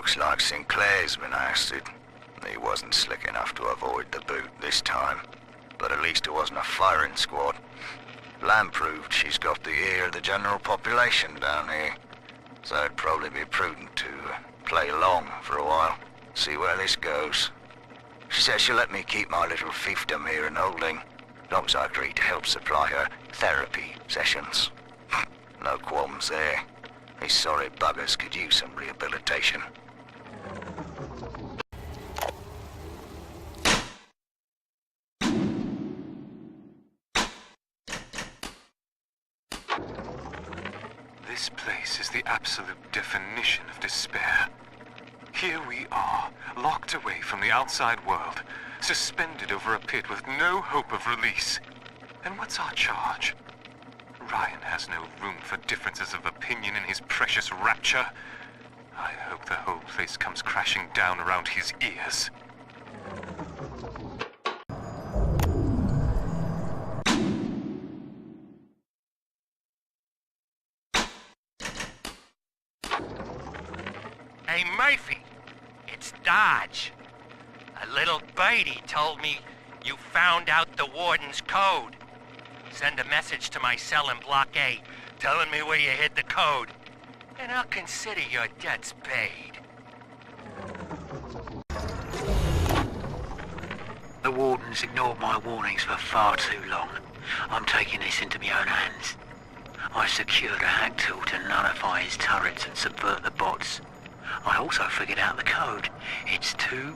Looks like Sinclair's been ousted. He wasn't slick enough to avoid the boot this time, but at least it wasn't a firing squad. Lamb proved she's got the ear of the general population down here, so it'd probably be prudent to play along for a while, see where this goes. She says she'll let me keep my little fiefdom here in holding, as long as I agree to help supply her therapy sessions. No qualms there. These sorry buggers could use some rehabilitation. This place is the absolute definition of despair. Here we are, locked away from the outside world, suspended over a pit with no hope of release. And what's our charge? Ryan has no room for differences of opinion in his precious rapture. I hope the whole place comes crashing down around his ears. Hey, Murphy, it's Dodge. A little birdie told me you found out the warden's code. Send a message to my cell in Block A, telling me where you hid the code, and I'll consider your debts paid. The warden's ignored my warnings for far too long. I'm taking this into my own hands. I secured a hack tool to nullify his turrets and subvert the bots. I also figured out the code. It's 2-6.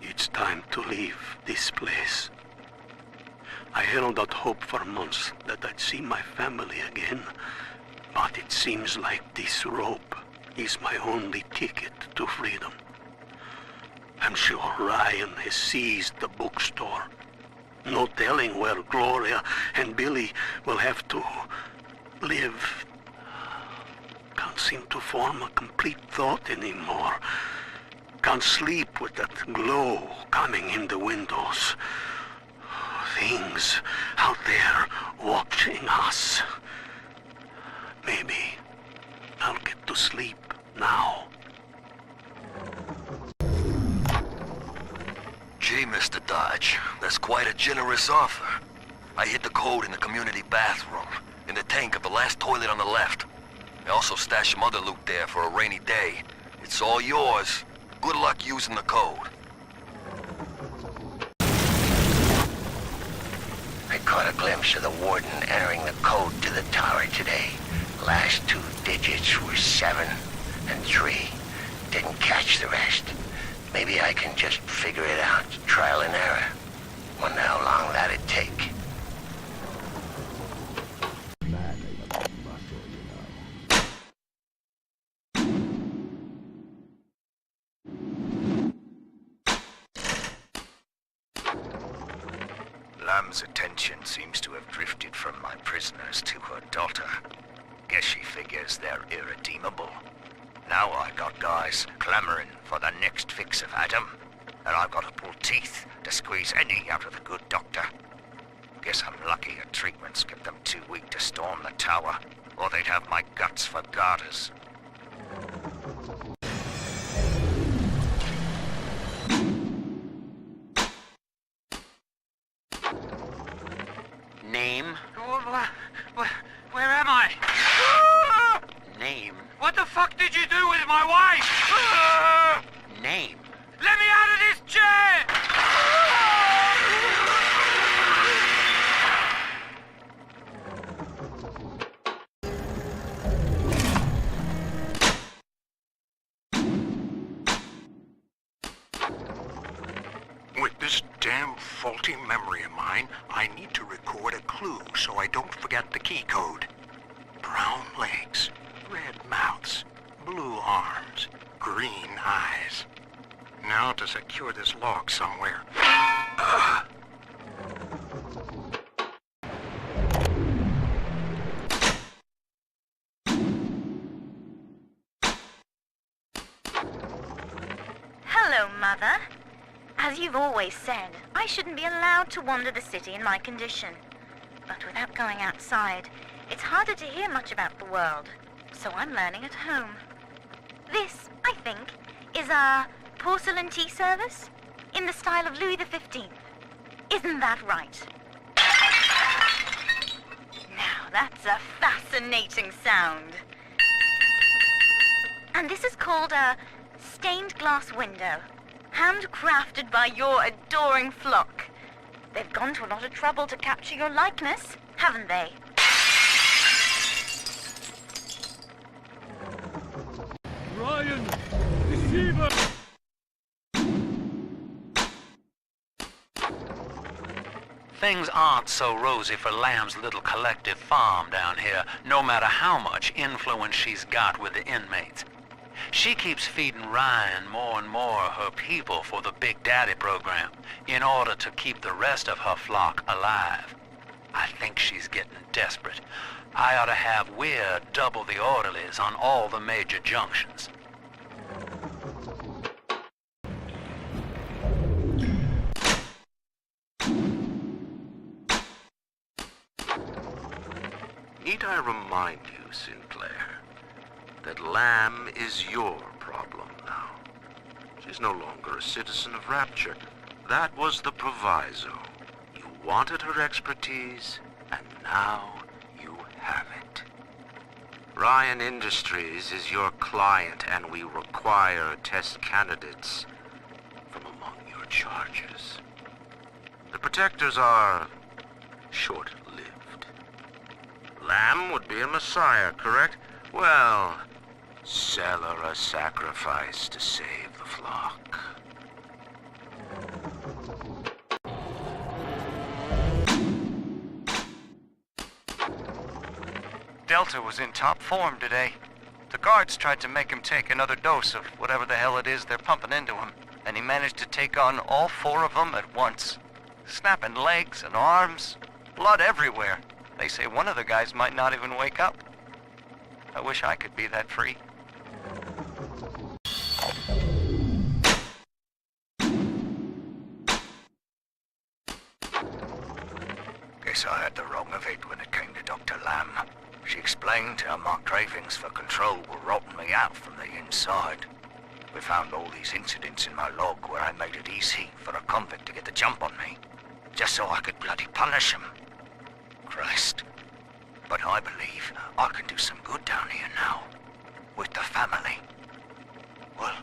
It's time to leave this place. I held out hope for months that I'd see my family again. But it seems like this rope is my only ticket to freedom. I'm sure Ryan has seized the bookstore. No telling where Gloria and Billy will have to live. Can't seem to form a complete thought anymore. Can't sleep with that glow coming in the windows. Things out there watching us. Maybe I'll get to sleep now. Gee, Mr. Dodge, that's quite a generous offer. I hid the code in the community bathroom, in the tank of the last toilet on the left. I also stashed some other loot there for a rainy day. It's all yours. Good luck using the code. I caught a glimpse of the warden entering the code to the tower today. Last two digits were 7 and 3. Didn't catch the rest. Maybe I can just figure it out, trial and error. Wonder how long that'd take. Lamb's attention seems to have drifted from my prisoners to her daughter. Guess she figures they're irredeemable. Now I got guys clamoring for the next fix of Adam, and I've got to pull teeth to squeeze any out of the good doctor. Guess I'm lucky her treatments kept them too weak to storm the tower, or they'd have my guts for garters. Name? Where am I? Name? What the fuck did you do with my wife? Name? Let me out of this chair! With this damn faulty memory of mine, I need to record a clue so I don't forget the key code. Brown legs, red mouths, blue arms, green eyes. Now to secure this log somewhere. Hello, Mother. As you've always said, I shouldn't be allowed to wander the city in my condition. But without going outside, it's harder to hear much about the world, so I'm learning at home. This, I think, is a porcelain tea service in the style of Louis XV. Isn't that right? Now, that's a fascinating sound. And this is called a stained glass window, handcrafted by your adoring flock. They've gone to a lot of trouble to capture your likeness, haven't they? Ryan! Deceiver! Things aren't so rosy for Lamb's little collective farm down here, no matter how much influence she's got with the inmates. She keeps feeding Ryan more and more of her people for the Big Daddy program in order to keep the rest of her flock alive. I think she's getting desperate. I ought to have Weir double the orderlies on all the major junctions. Need I remind you, Sinclair, that Lamb is your problem now? She's no longer a citizen of Rapture. That was the proviso. You wanted her expertise, and now you have it. Ryan Industries is your client, and we require test candidates from among your charges. The protectors are short-lived. Lamb would be a messiah, correct? Well, sell her a sacrifice to save the flock. Delta was in top form today. The guards tried to make him take another dose of whatever the hell it is they're pumping into him, and he managed to take on all 4 of them at once. Snapping legs and arms, blood everywhere. They say one of the guys might not even wake up. I wish I could be that free. Guess I had the wrong of it when it came to Dr. Lamb. She explained how my cravings for control were rotting me out from the inside. We found all these incidents in my log where I made it easy for a convict to get the jump on me, just so I could bloody punish him. Christ. But I believe I can do some good down here now, with the family. Well,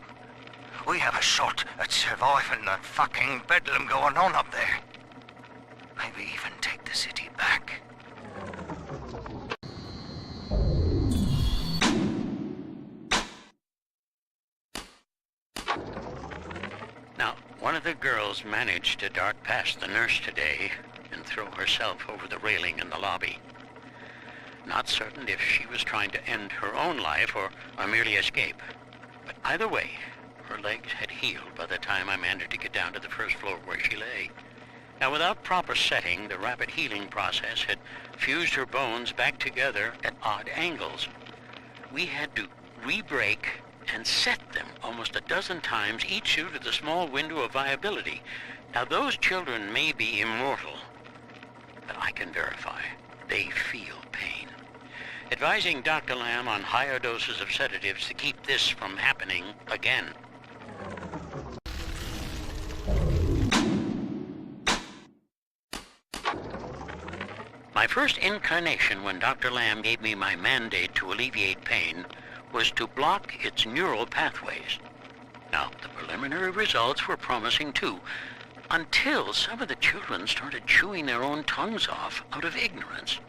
we have a shot at surviving the fucking bedlam going on up there. Maybe even take the city back. Now, one of the girls managed to dart past the nurse today and throw herself over the railing in the lobby. Not certain if she was trying to end her own life or merely escape. But either way, her legs had healed by the time I managed to get down to the first floor where she lay. Now, without proper setting, the rapid healing process had fused her bones back together at odd angles. We had to re-break and set them almost a dozen times, each due to the small window of viability. Now, those children may be immortal, but I can verify they feel pain. Advising Dr. Lamb on higher doses of sedatives to keep this from happening again. My first inclination when Dr. Lamb gave me my mandate to alleviate pain was to block its neural pathways. Now, the preliminary results were promising too, until some of the children started chewing their own tongues off out of ignorance.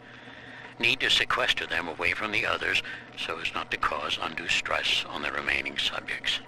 Need to sequester them away from the others so as not to cause undue stress on the remaining subjects.